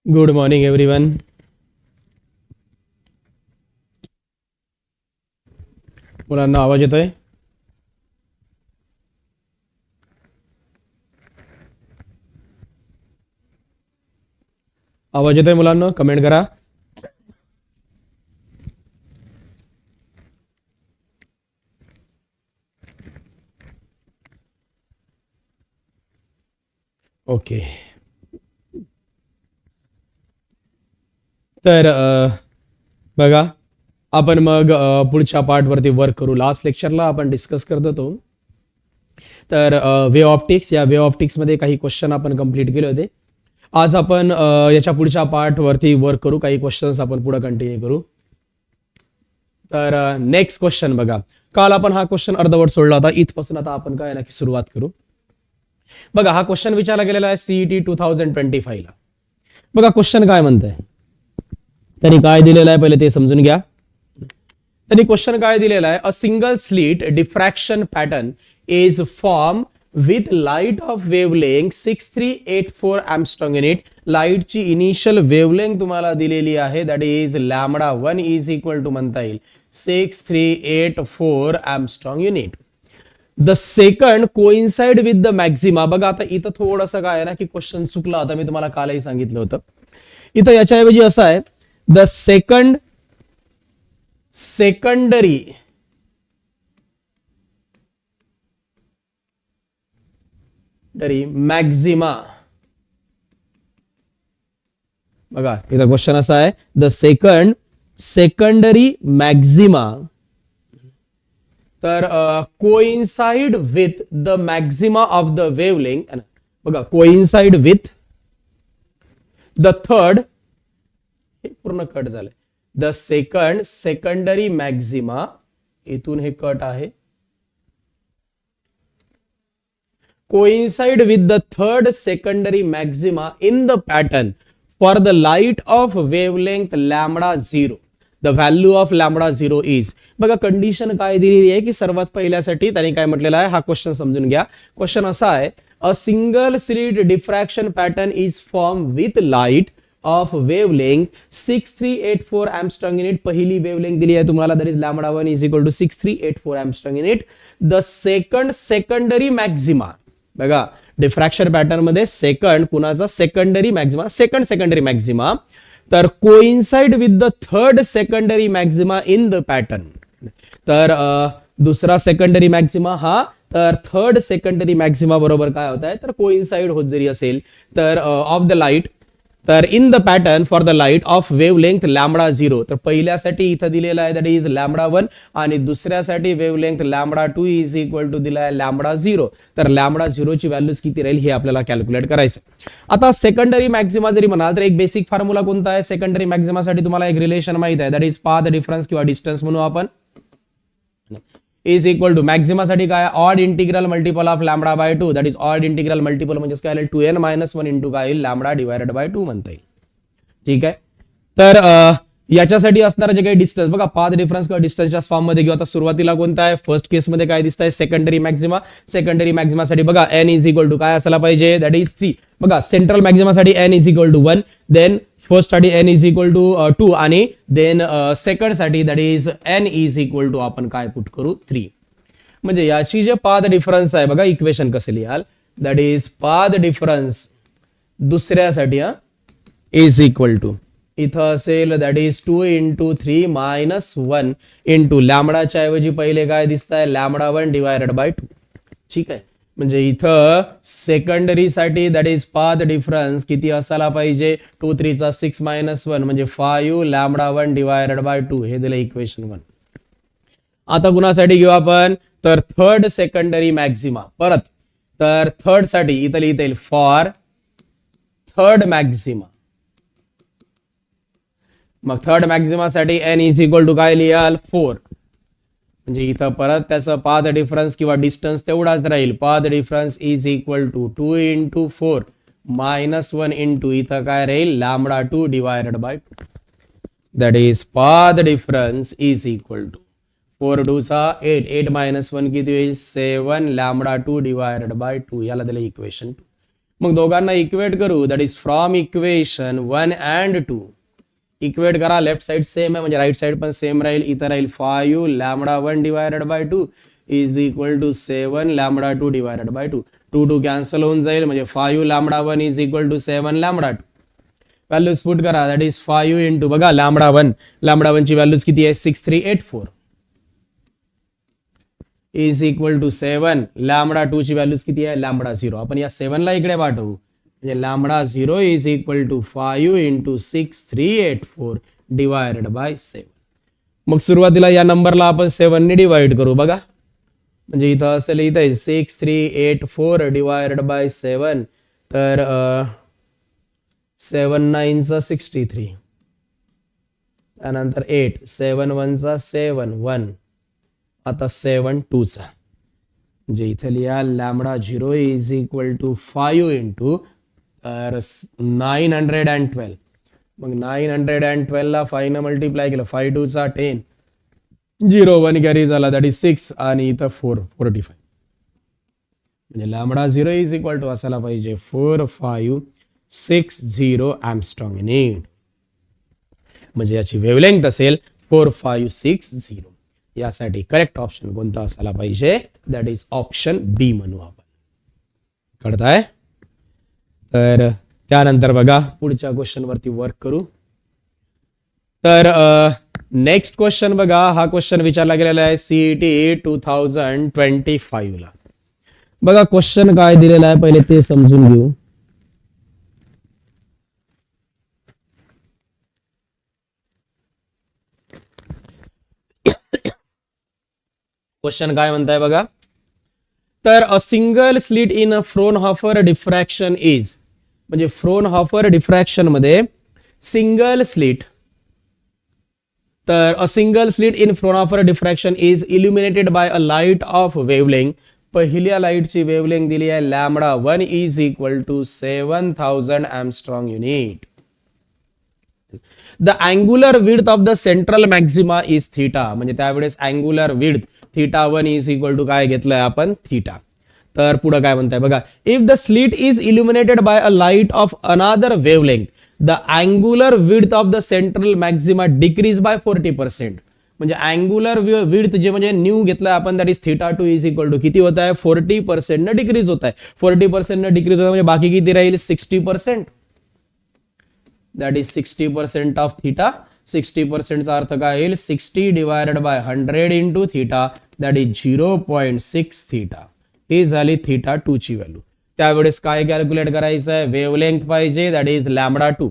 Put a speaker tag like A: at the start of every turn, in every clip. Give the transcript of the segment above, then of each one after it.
A: Good morning everyone. मुलांना आवाज येतोय? आवाज येतोय मुलांना? कमेंट करा. ओके. तर बघा, आपण मग पुढच्या पार्टवरती वर्क करू. लास्ट लेक्चरला आपण डिस्कस करत होतो. तर वे ऑप्टिक्स, या वे ऑप्टिक्समध्ये काही क्वेश्चन आपण कंप्लीट केले होते. आज आपण याच्या पुढच्या पार्टवरती वर्क करू. काही क्वेश्चन्स आपण पुढे कंटिन्यू करू. तर नेक्स्ट क्वेश्चन बघा. काल आपण हा क्वेश्चन अर्धवट सोडला होता. इथपासून आता आपण काय नक्की सुरुवात करू. बघा, हा क्वेश्चन विचारला गेलेला आहे सीईटी 2025 ला. बघा क्वेश्चन काय म्हणतंय, त्यांनी काय दिलेलं आहे पहिले ते समजून घ्या. त्यांनी क्वेश्चन काय दिलेला आहे, a single slit diffraction pattern is form with light of wavelength 6384 angstrom unit. लाईटची इनिशियल वेवलेंथ तुम्हाला दिलेली आहे, that is λ1 is equal to म्हणता येईल 6384 angstrom unit. The second coincide with the maxima. बघा आता इथं थोडंसं काय आहे ना की क्वेश्चन चुकला होता, मी तुम्हाला कालही सांगितलं होतं. इथं याच्याऐवजी असं आहे, द सेकंडरी मॅक्झिमा. बघा इथं क्वेश्चन असा आहे, द सेकंडरी मॅक्झिमा तर coincide with the Maxima of the wavelength. बघा कोइन्साइड विथ द थर्ड, हे पूर्ण कट झालंय, द सेकंडरी मॅक्झिमा, इथून हे कट आहे, coincide with the third secondary maxima in the pattern for the light of wavelength λ0. The value of λ0 is. बघा condition काय दिलेली आहे की सर्वात पहिल्यासाठी त्यांनी काय म्हटलेलं आहे, हा क्वेश्चन समजून घ्या. क्वेश्चन असा आहे, a single slit diffraction pattern is form with light of wavelength 6384 angstrom unit. पहिली वेवलेंथ दिली आहे तुम्हाला, that is λ1 is equal to 6384 angstrom unit. The secondary maxima. बघा डिफ्रॅक्शन पॅटर्न मध्ये सेकंड कुणाचा, सेकंडरी मॅक्झिमा, सेकंडरी मॅक्झिमा, तर coincide with the third secondary maxima in the pattern. तर दुसरा सेकंडरी मॅक्झिमा हा तर थर्ड सेकंडरी मॅक्झिमा बरोबर काय होत आहे, तर कोइन्साइड होत जरी असेल तर ऑफ द लाईट, तर in the pattern for the light of wavelength λ0. तर पहिल्यासाठी इथं दिलेला आहे दॅट इज λ1 आणि दुसऱ्यासाठी वेवलेंथ λ2 इज इक्वल टू दिला आहे λ0. तर λ0 ची व्हॅल्यूज किती राहील हे आपल्याला कॅल्क्युलेट करायचं. आता सेकंडरी मॅक्झिमा जरी म्हणाल तर एक बेसिक फॉर्म्युला कोणता आहे सेकंडरी मॅक्झिमासाठी, तुम्हाला एक रिलेशन माहित आहे, दॅट इज पाथ डिफरन्स किंवा डिस्टन्स म्हणू आपण, इज इक्वल टू मॅक्झिमासाठी काय, odd integral multiple of λ/2, that is odd integral multiple म्हणजे काय येईल 2n-1 इंटू काय येईल λ/2 म्हणता येईल. ठीक आहे. तर याच्यासाठी असणारा जे काही डिस्टन्स, बघा पाथ डिफरन्स किंवा डिस्टन्सच्या फॉर्म मध्ये घेऊ. आता सुरुवातीला कोणता आहे, फर्स्ट केस मध्ये काय दिसत आहे, सेकंडरी मॅक्झिमा. सेकंडरी मॅक्झिमासाठी बघा n इज इक्वल टू काय असायला पाहिजे, दॅट इज 3. बघा सेंट्रल मॅक्झिमासाठी n is equal to 1, then first साठी n इज इक्वल टू 2 आणि देन सेकंड साठी that is n is equal to आपण काय पुट करू 3. म्हणजे याची जे पाथ डिफरन्स आहे बघा, इक्वेशन कसं लिहाल, दॅट इज पाथ डिफरन्स दुसऱ्यासाठी इज इक्वल टू इथं असेल that is 2 into 3 minus 1 into लॅमडाच्या ऐवजी पहिले काय दिसत आहे λ1/2. ठीक आहे. म्हणजे इथं सेकंडरी साठी दॅट इज पाथ डिफरन्स किती असायला पाहिजे, 2 3 चा 6 मायनस 1 म्हणजे 5 λ1/2 हे दिलं इक्वेशन 1. आता कुणासाठी घेऊ आपण, तर थर्ड सेकंडरी मॅक्झिमा. परत तर थर्ड साठी इथं लिहिता येईल फॉर थर्ड मॅक्झिमा. मग थर्ड मॅक्झिमा साठी n इज इक्वल टू काय लिहाल 4. म्हणजे इथं परत त्याचं पाथ डिफरन्स किंवा डिस्टन्स तेवढाच राहील, path difference is equal to 2 into 4 minus 1 into इथं काय राहील λ2/2. That is path difference is equal to 4 2 चा 8, 8 मायनस 1 किती होईल 7 λ2/2. याला दिलं इक्वेशन 2. मग दोघांना इक्वेट करू. That is from equation 1 and 2 equate करा. लेफ्ट साइड सेम आहे म्हणजे राईट साइड पण सेम राहील. इथं राहील 5 lambda 1 divided by 2 is equal to 7 lambda 2 divided by 2. 2 cancel होऊन जाईल म्हणजे 5 lambda 1 is equal to 7 lambda 2. Values put करा. दॅट इज 5 इंटू बघा लॅमडा 1 ची व्हॅल्यूज किती आहे 6384 इज इक्वल टू 7 लॅमडा 2 ची व्हॅल्यूज किती आहे लॅमडा 0. आपण या 7 ला इकडे पाठवू म्हणजे lambda 0 is equal to 5 into 6384 divided by 7. मग सुरुवातीला या नंबरला आपण 7 ने डिवाइड करू. बघा म्हणजे इथं असेल इथं 6384 डिवायडेड बाय 7 तर 7 9 चा 63 त्यानंतर 8 7 1 चा 7 1 आता 7 2 चा म्हणजे इथे लिहा lambda 0 is equal to 5 into तर 912. मग 912 ला 5 न मल्टिप्लाय केलं 5 2 चा 10 0 1 कॅरी झाला दॅट इज 6 आणि इथं 45 म्हणजे लॅमडा 0 इज इक्वल टू असायला पाहिजे 4560 एम्स्ट्रॉंग युनिट. म्हणजे याची वेव्हलेंग्थ असेल 4560. यासाठी करेक्ट ऑप्शन कोणता असायला पाहिजे दॅट इज ऑप्शन बी म्हणू आपण. कळताय. तर त्यानंतर बघा पुढच्या क्वेश्चन वरती वर्क करू. तर नेक्स्ट क्वेश्चन बघा. हा क्वेश्चन विचारला गेलेला आहे सीईटी 2025 ला. बघा क्वेश्चन काय दिलेला आहे पहिले ते समजून घेऊ. क्वेश्चन काय म्हणताय बघा. तर a single slit in a Fraunhofer diffraction is म्हणजे फ्रोनहॉफर डिफ्रॅक्शन मध्ये सिंगल स्लिट. तर a single slit in Fraunhofer diffraction is illuminated by a light of wavelength. पहिल्या लाईटची वेवलेंग दिली आहे lambda 1 is equal to 7000 angstrom unit. The angular width of the central maxima is theta म्हणजे त्यावेळेस angular width theta 1 is equal to काय घेतलंय आपण theta. तर पुढे काय म्हणताय बघा. If the slit is illuminated by a light of another wavelength the angular width of the central maxima decrease by 40%. म्हणजे अँग्युलर विड्थ जे म्हणजे न्यू घेतलाय आपण that is theta 2 is equal to किती होत आहे 40% न डिक्रीज होत आहे. 40% न डिक्रीज होत आहे म्हणजे बाकी किती राहील 60%. That is 60% of theta. 60% चा अर्थ काय येईल 60 divided by 100 into theta that is 0.6 theta. ही झाली थीटा 2 ची व्हॅल्यू. त्यावेळेस काय कॅल्क्युलेट करायचं आहे वेवलेंथ पाहिजे दॅट इज लॅमडा 2.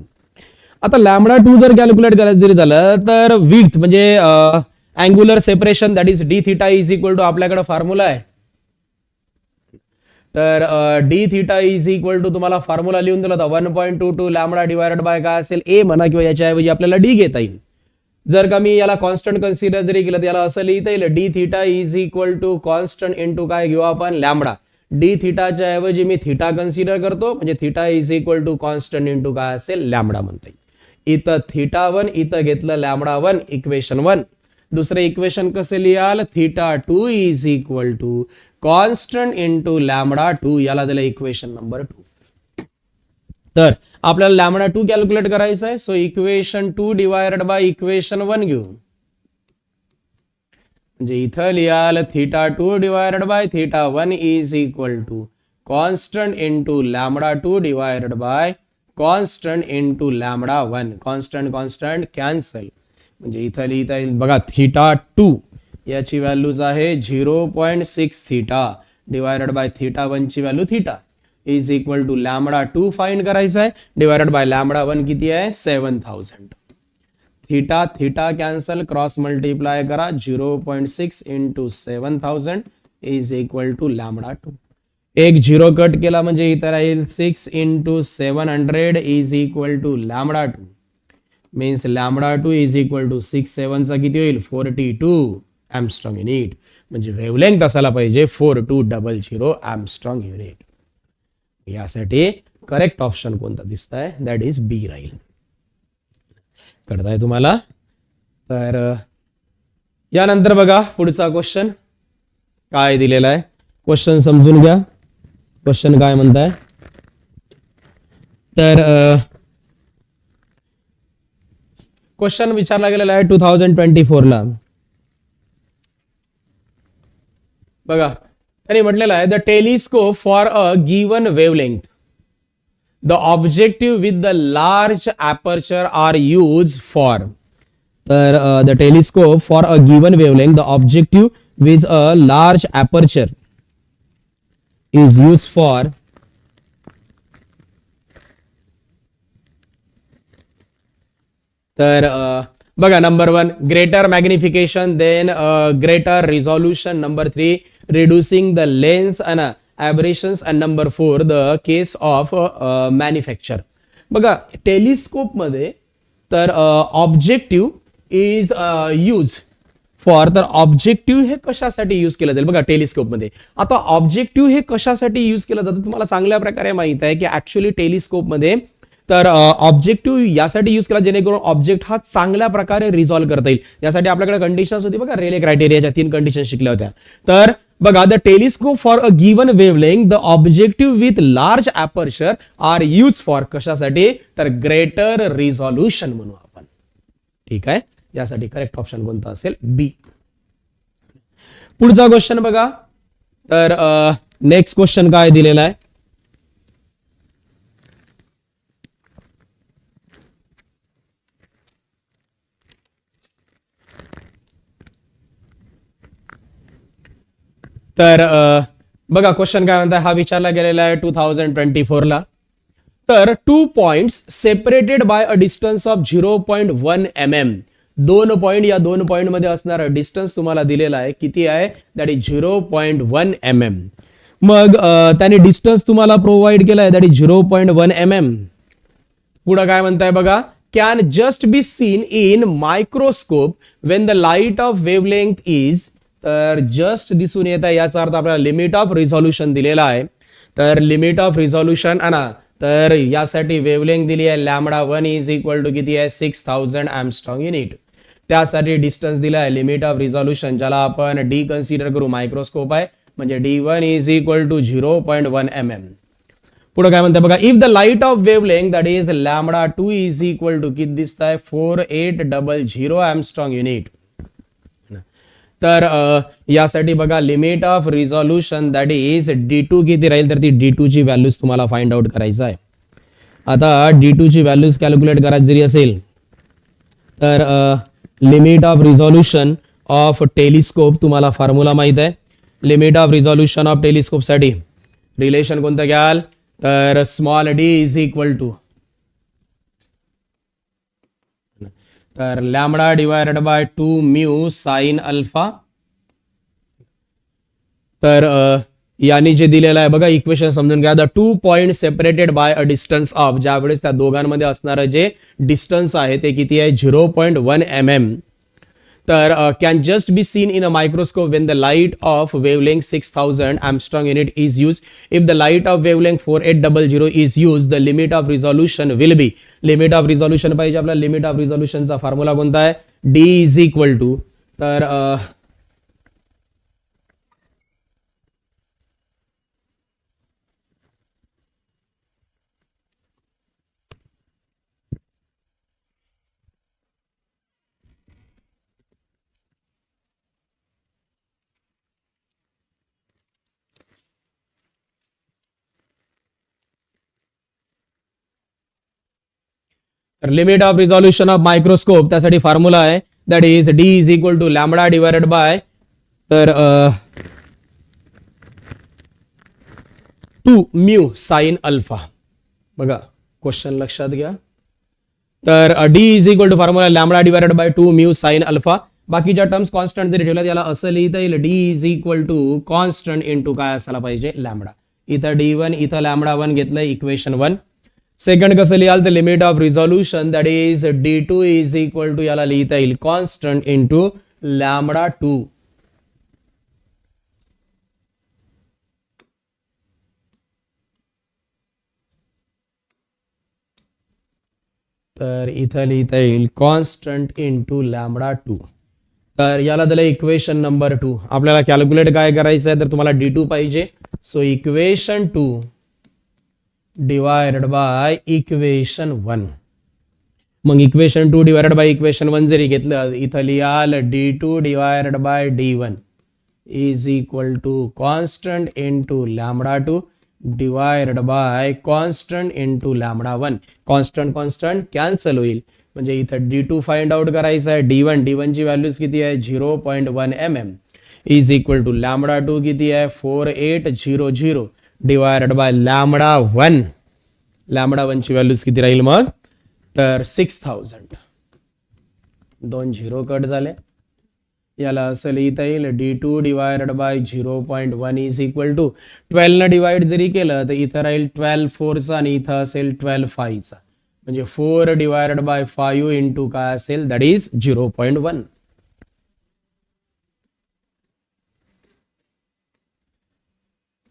A: आता लॅमडा 2 जर कॅल्क्युलेट करायचं जरी झालं तर विड्थ म्हणजे angular separation that is d theta is equal to आपल्याकडे फॉर्म्युला आहे. तर d theta is equal to तुम्हाला फॉर्म्युला लिहून दिला होता 1.22 लॅमडा डिवायडेड बाय काय असेल ए म्हणा किंवा याच्याऐवजी आपल्याला डी घेता येईल. जर का मी याला कॉन्स्टंट कन्सिडर जरी केलं तर याला असं लिहिता येईल d theta is equal to constant into काय घेऊ आपण लॅमडा. डी थीटाच्या ऐवजी मी थीटा कन्सिडर करतो म्हणजे theta is equal to constant into काय असेल लॅमडा म्हणता येईल. इथं थीटा 1 इथं घेतलं लॅमडा 1 इक्वेशन 1. दुसरं इक्वेशन कसे लिहाल theta 2 is equal to constant into lambda 2 याला दिलं इक्वेशन नंबर 2. तर आपल्याला लॅमडा 2 कॅल्क्युलेट करायचं आहे. So equation 2 divided by equation 1 घेऊ म्हणजे इथं लिहाल theta 2 divided by theta 1 is equal to constant into lambda 2 divided by constant into lambda 1. Constant cancel म्हणजे इथं लिहिता येईल बघा थीटा 2 याची व्हॅल्यूज आहे 0.6 थीटा डिवायडेड बाय थीटा 1 ची value theta is equal to lambda 2 find करायचा आहे डिवायडेड बाय लॅमडा 1 किती आहे 7000. Theta theta cancel cross multiply करा 0.6 into 7000 is equal to lambda 2. एक 0 कट केला म्हणजे इथं राहील 6 into 700 is equal to lambda 2 means lambda 2 is equal to 6 7 चा किती होईल 42 एम्स्ट्रॉंग युनिट. म्हणजे वेवलेंथ असायला पाहिजे 4200 एम्स्ट्रॉंग युनिट. यासाठी करेक्ट ऑप्शन कोणता दिसत आहे दॅट इज बी राहील. कळताय तुम्हाला. तर यानंतर बघा पुढचा क्वेश्चन काय दिलेला आहे. क्वेश्चन समजून घ्या. क्वेश्चन काय म्हणताय तर क्वेश्चन विचारला गेलेला आहे 2024 ला. बघा त्यांनी म्हटलेलं आहे the telescope for a given wavelength the objective with the large aperture are use for. तर the telescope for a given wavelength the objective with a large aperture is use for तर बघा number 1 greater magnification, then greater resolution, number 3 reducing the lens and aberrations, and number 4 the case of manufacture. बघा telescope मध्ये तर objective is use for. तर objective हे कशासाठी use केलं जाईल बघा टेलिस्कोप मध्ये. आता ऑब्जेक्टिव्ह हे कशासाठी यूज केलं जातं तुम्हाला चांगल्या प्रकारे माहित आहे की ऍक्च्युअली टेलिस्कोप मध्ये तर ऑब्जेक्टिव्ह यासाठी यूज केला जेणेकरून ऑब्जेक्ट हा चांगल्या प्रकारे रिझॉल्व्ह करता येईल. यासाठी आपल्याकडे कंडिशन्स होती बघा, रेले क्रायटेरियाच्या 3 कंडिशन शिकल्या होत्या. तर बघा the telescope for a given wavelength the objective with large aperture are use for कशासाठी तर ग्रेटर रिझॉल्युशन म्हणू आपण. ठीक आहे, यासाठी करेक्ट ऑप्शन कोणता असेल बी. पुढचा क्वेश्चन बघा. तर नेक्स्ट क्वेश्चन काय दिलेला आहे तर बघा क्वेश्चन काय म्हणताय, हा विचारला गेलेला आहे 2024 ला. तर 2 points separated by a distance of 0.1 mm. 2 point, या 2 पॉइंट मध्ये असणारा डिस्टन्स तुम्हाला दिलेला आहे किती आहे, दॅट इज 0.1 mm. मग त्याने डिस्टन्स तुम्हाला प्रोव्हाइड केला आहे दॅट इज 0.1 mm. पुढे काय म्हणताय बघा, can just be seen in microscope when the light of wavelength is. तर जस्ट दिसून येत आहे याचा अर्थ आपल्याला लिमिट ऑफ रिझॉल्युशन दिलेला आहे. तर लिमिट ऑफ रिझॉल्युशन आणा, तर यासाठी वेवलेंथ दिली आहे λ1 इज इक्वल टू किती आहे 6000 एंगस्ट्रॉम युनिट. त्यासाठी डिस्टन्स दिला आहे लिमिट ऑफ रिझॉल्युशन ज्याला आपण डी कन्सिडर करू, मायक्रोस्कोप आहे म्हणजे d1 is equal to 0.1 mm. पुढे काय म्हणतात बघा, if the light of wavelength that is λ2 is equal to किती दिसत आहे 4800 एंगस्ट्रॉम युनिट. तर यासाठी बघा limit of resolution that is d2 किती राहील, तर ती d2 ची व्हॅल्यूज तुम्हाला फाइंड आउट करायचं आहे. आता d2 ची व्हॅल्यूज कॅल्क्युलेट करायची जरी असेल तर limit of resolution of telescope तुम्हाला फॉर्म्युला माहित आहे. Limit of resolution of telescope साठी रिलेशन कोणतं घ्याल, तर small d is equal to तर lambda divided by 2 mu sine alpha. तर यांनी जे दिलेलं आहे बघा इक्वेशन समजून घ्या. The 2 point separated by a distance of, ज्यावेळेस त्या दोघांमध्ये असणारं जे डिस्टन्स आहे ते किती आहे 0.1 mm. तर can just be seen in a microscope when the light of wavelength 6000 angstrom unit is use. If the light of wavelength 4800 is use the limit of resolution will be. Limit of resolution पाहिजे आपल्याला. Limit of रिझॉल्युशनचा formula कोणता आहे, d is equal to तर limit of resolution of microscope त्यासाठी formula आहे that is d is equal to lambda divided by तर 2 mu sine alpha. बघा क्वेश्चन लक्षात घ्या. तर d is equal to formula lambda divided by 2 mu sine alpha. बाकीच्या terms constant जरी ठेवल्यात याला असं लिहिता येईल d is equal to constant into काय असायला पाहिजे लॅम्बडा. इथं d1 इथं λ1 घेतलंय इक्वेशन 1. सेकंड कसं लिहाल तर limit of resolution that is d2 is equal to याला लिहिता येईल कॉन्स्टंट इंटू λ2. तर इथं लिहिता येईल कॉन्स्टंट इंटू λ2. तर याला दिलं इक्वेशन नंबर 2. आपल्याला कॅल्क्युलेट काय करायचं आहे तर तुम्हाला d2 पाहिजे. So equation 2 divided by equation 1. मग इक्वेशन 2 डिवायडेड बाय इक्वेशन 1 जरी घेतलं इथं लिहाल d2 divided by d1 is equal to constant into lambda 2 divided by constant into lambda 1. Constant constant cancel होईल म्हणजे इथं d2 फाइंड आउट करायचं आहे. d1 ची व्हॅल्यूज किती आहे 0.1 mm is equal to lambda 2 किती आहे 4800 डिवायडेड बाय लॅमडा 1. लॅमडा 1 ची व्हॅल्यूज किती राहील मग तर 6000. 2 झिरो कट झाले. याला असं लिहिता येईल d2 divided by 0.1 is equal to 12 न डिवाइड जरी केलं तर इथं राहील 12 4चा आणि इथं असेल 12 5चा म्हणजे 4 डिवायडेड बाय 5 इंटू काय असेल दॅट इज 0.1.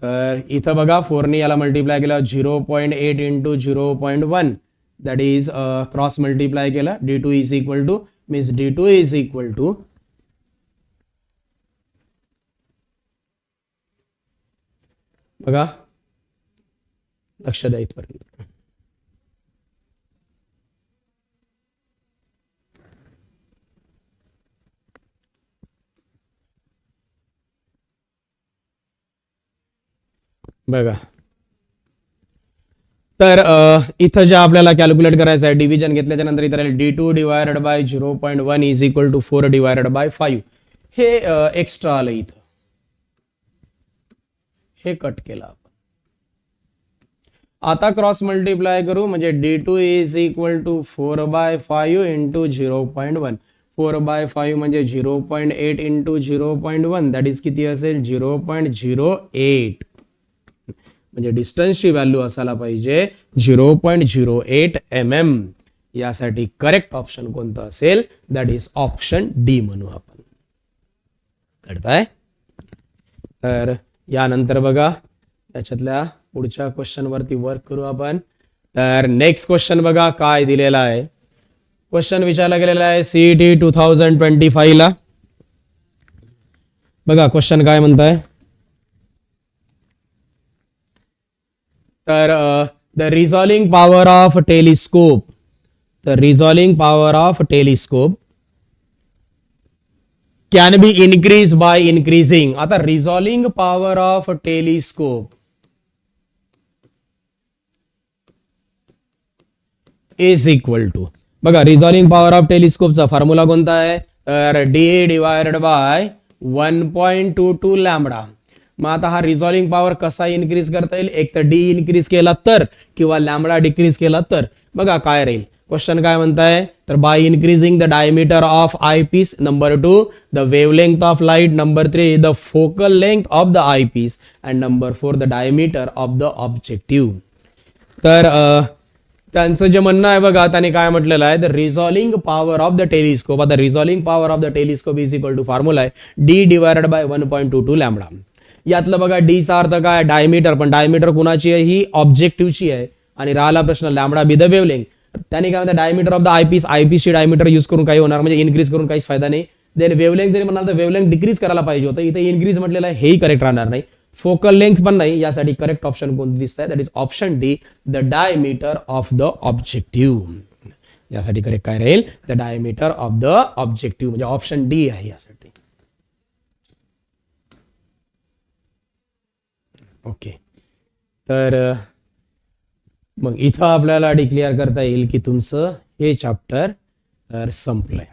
A: तर इथं बघा 4 ने याला मल्टिप्लाय केला 0.8 into 0.1 that is cross multiply केला d2 is equal to means d2 is equal to बघा लक्ष द्या इथपर्यंत. बघा तर इथं जे आपल्याला कॅल्क्युलेट करायचं आहे डिव्हिजन घेतल्याच्या नंतर इथं राहील d2 divided by 0.1 is equal to 4 divided by 5. हे एक्स्ट्रा आलं इथं हे कट केलं आपण. आता क्रॉस मल्टिप्लाय करू म्हणजे d2 is equal to 4 by 5 into 0.1. 4 by 5 म्हणजे 0.8 इंटू 0.1 दॅट इज किती असेल 0.08 म्हणजे डिस्टन्सची व्हॅल्यू असायला पाहिजे 0.08 mm. यासाठी करेक्ट ऑप्शन कोणतं असेल दॅट इज ऑप्शन डी म्हणू आपण. कळताय. तर यानंतर बघा त्याच्यातल्या पुढच्या क्वेश्चन वरती वर्क करू आपण. तर नेक्स्ट क्वेश्चन बघा काय दिलेला आहे. क्वेश्चन विचारला गेलेला आहे सीईटी 2025 ला. बघा क्वेश्चन काय म्हणताय तर the resolving power of telescope can be increased by increasing. आता resolving power of telescope is equal to बघा resolving power of telescope चा फॉर्म्युला कोणता आहे तर d डिवायडेड बाय 1.22 लॅम्बडा. मग आता हा रिझॉल्विंग पॉवर कसा इन्क्रीज करता येईल एक तर डी इन्क्रीज केला तर किंवा लॅम्बडा डिक्रीज केला तर. बघा काय राहील क्वेश्चन काय म्हणताय तर by increasing the diameter of eyepiece. Number 2 the wavelength of light. Number 3 the focal length of the eyepiece and number 4 the diameter of the objective. तर त्यांचं जे म्हणणं आहे बघा त्याने काय म्हटलेलं आहे the resolving power of the telescope. आता resolving power of the telescope is equal to formula आहे डी डिवायडेड बाय 1.22 लॅम्बडा. यातलं बघा डी चा अर्थ काय डायमीटर पण डायमीटर कुणाची आहे ही ऑब्जेक्टिव्हची आहे आणि राहिला प्रश्न लॅम्बडा बी द वेवलेंथ. त्याने काय म्हणतात डायमीटर ऑफ द आयपीस ची डायमीटर यूज करून काही होणार म्हणजे इन्क्रीज करून काहीच फायदा नाही. देन वेवलेंथ जरी म्हणाल तर वेवलेंथ डिक्रीज करायला पाहिजे होतं इथे इन्क्रीज म्हटलेलं आहे हेही करेक्ट राहणार नाही. फोकल लेंथ पण नाही. यासाठी करेक्ट ऑप्शन कोणतं दिसत आहे that is option D the diameter of the objective. यासाठी करेक्ट काय राहील the diameter of the objective म्हणजे ऑप्शन डी आहे यासाठी. ओके तर मग इथं आपल्याला डिक्लेअर करता येईल की तुमचं हे चॅप्टर तर संपलंय.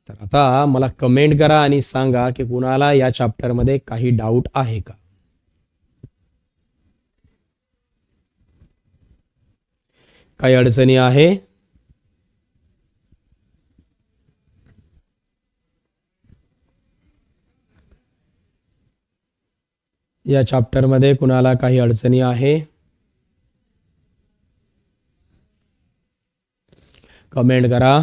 A: तर आता मला कमेंट करा आणि सांगा की कुणाला या चॅप्टर मध्ये काही डाऊट आहे का. काही अडचणी आहे या चॅप्टर मध्ये कुणाला काही अडचणी आहे कमेंट करा.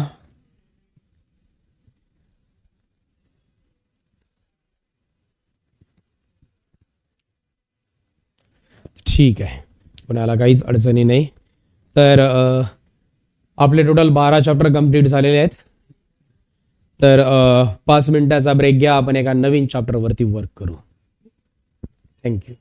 A: ठीक आहे कुणाला काहीच अडचणी नाही. तर आपले टोटल 12 चॅप्टर कंप्लीट झालेले आहेत. तर 5 मिनिटाचा ब्रेक घ्या आपण एका नवीन चॅप्टर वरती वर्क करू. थँक्यू.